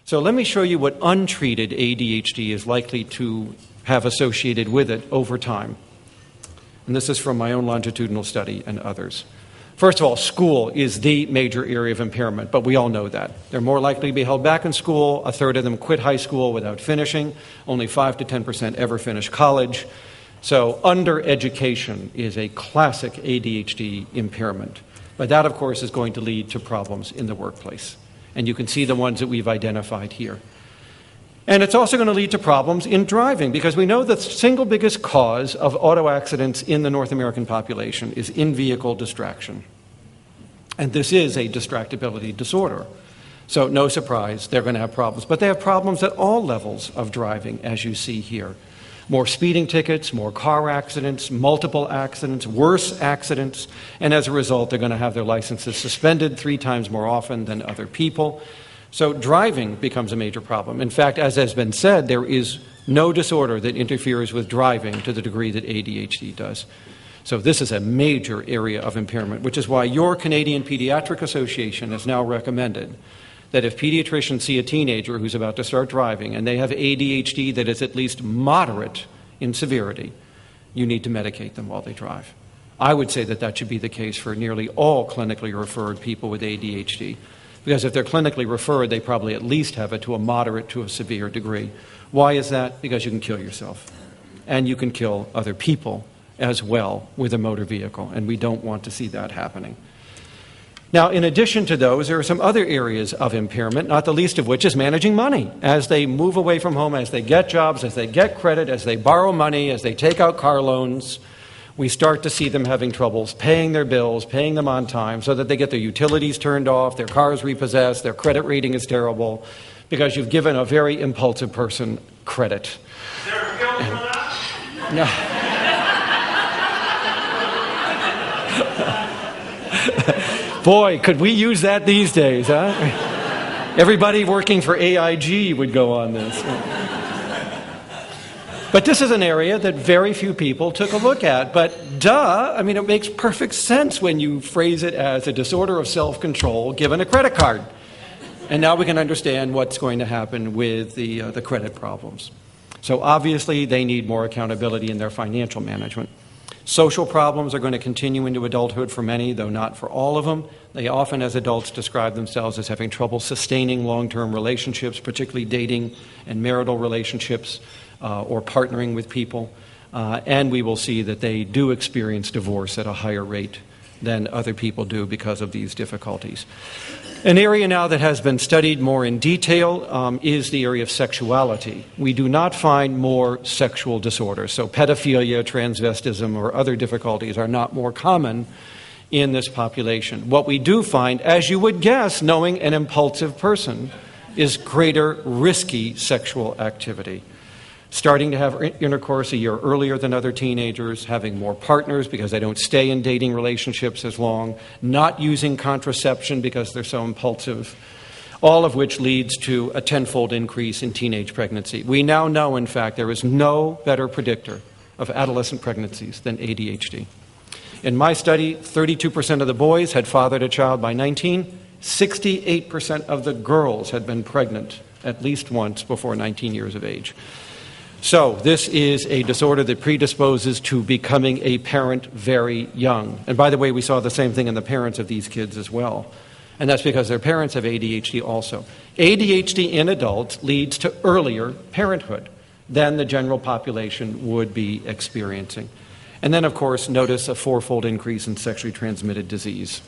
So let me show you what untreated ADHD is likely to have associated with it over time. And this is from my own longitudinal study and others. First of all, school is the major area of impairment, but we all know that. They're more likely to be held back in school. A third of them quit high school without finishing. Only 5 to 10% ever finish college. So undereducation is a classic ADHD impairment. But that, of course, is going to lead to problems in the workplace. And you can see the ones that we've identified here. And it's also going to lead to problems in driving, because we know the single biggest cause of auto accidents in the North American population is in-vehicle distraction. And this is a distractibility disorder. So no surprise, they're going to have problems. But they have problems at all levels of driving, as you see here. More speeding tickets, more car accidents, multiple accidents, worse accidents, and as a result, they're going to have their licenses suspended 3 times more often than other people. So driving becomes a major problem. In fact, as has been said, there is no disorder that interferes with driving to the degree that ADHD does. So this is a major area of impairment, which is why your Canadian Pediatric Association has now recommended that if pediatricians see a teenager who's about to start driving and they have ADHD that is at least moderate in severity, you need to medicate them while they drive. I would say that that should be the case for nearly all clinically referred people with ADHD. Because if they're clinically referred, they probably at least have it to a moderate to a severe degree. Why is that? Because you can kill yourself. And you can kill other people as well with a motor vehicle. And we don't want to see that happening. Now, in addition to those, there are some other areas of impairment, not the least of which is managing money. As they move away from home, as they get jobs, as they get credit, as they borrow money, as they take out car loans, we start to see them having troubles paying their bills, paying them on time, so that they get their utilities turned off, their cars repossessed, their credit rating is terrible, because you've given a very impulsive person credit. Is there a bill for that? No. Boy, could we use that these days, huh? Everybody working for AIG would go on this. But this is an area that very few people took a look at. But it makes perfect sense when you phrase it as a disorder of self-control given a credit card. And now we can understand what's going to happen with the credit problems. So obviously they need more accountability in their financial management. Social problems are going to continue into adulthood for many, though not for all of them. They often, as adults, describe themselves as having trouble sustaining long-term relationships, particularly dating and marital relationships, or partnering with people. And we will see that they do experience divorce at a higher rate than other people do because of these difficulties. An area now that has been studied more in detail is the area of sexuality. We do not find more sexual disorders. So pedophilia, transvestism, or other difficulties are not more common in this population. What we do find, as you would guess, knowing an impulsive person, is greater risky sexual activity. Starting to have intercourse a year earlier than other teenagers, having more partners because they don't stay in dating relationships as long, not using contraception because they're so impulsive, all of which leads to a tenfold increase in teenage pregnancy. We now know, in fact, there is no better predictor of adolescent pregnancies than ADHD. In my study, 32% of the boys had fathered a child by 19. 68% of the girls had been pregnant at least once before 19 years of age. So this is a disorder that predisposes to becoming a parent very young. And by the way, we saw the same thing in the parents of these kids as well. And that's because their parents have ADHD also. ADHD in adults leads to earlier parenthood than the general population would be experiencing. And then, of course, notice a 4-fold increase in sexually transmitted disease.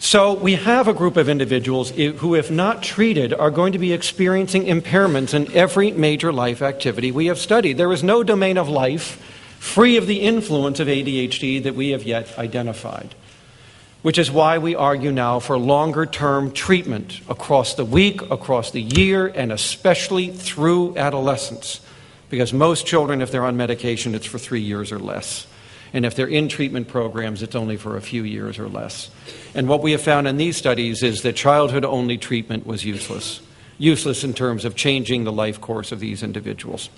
So we have a group of individuals who, if not treated, are going to be experiencing impairments in every major life activity we have studied. There is no domain of life free of the influence of ADHD that we have yet identified, which is why we argue now for longer-term treatment across the week, across the year, and especially through adolescence, because most children, if they're on medication, it's for 3 years or less. And if they're in treatment programs, it's only for a few years or less. And what we have found in these studies is that childhood-only treatment was useless. Useless in terms of changing the life course of these individuals.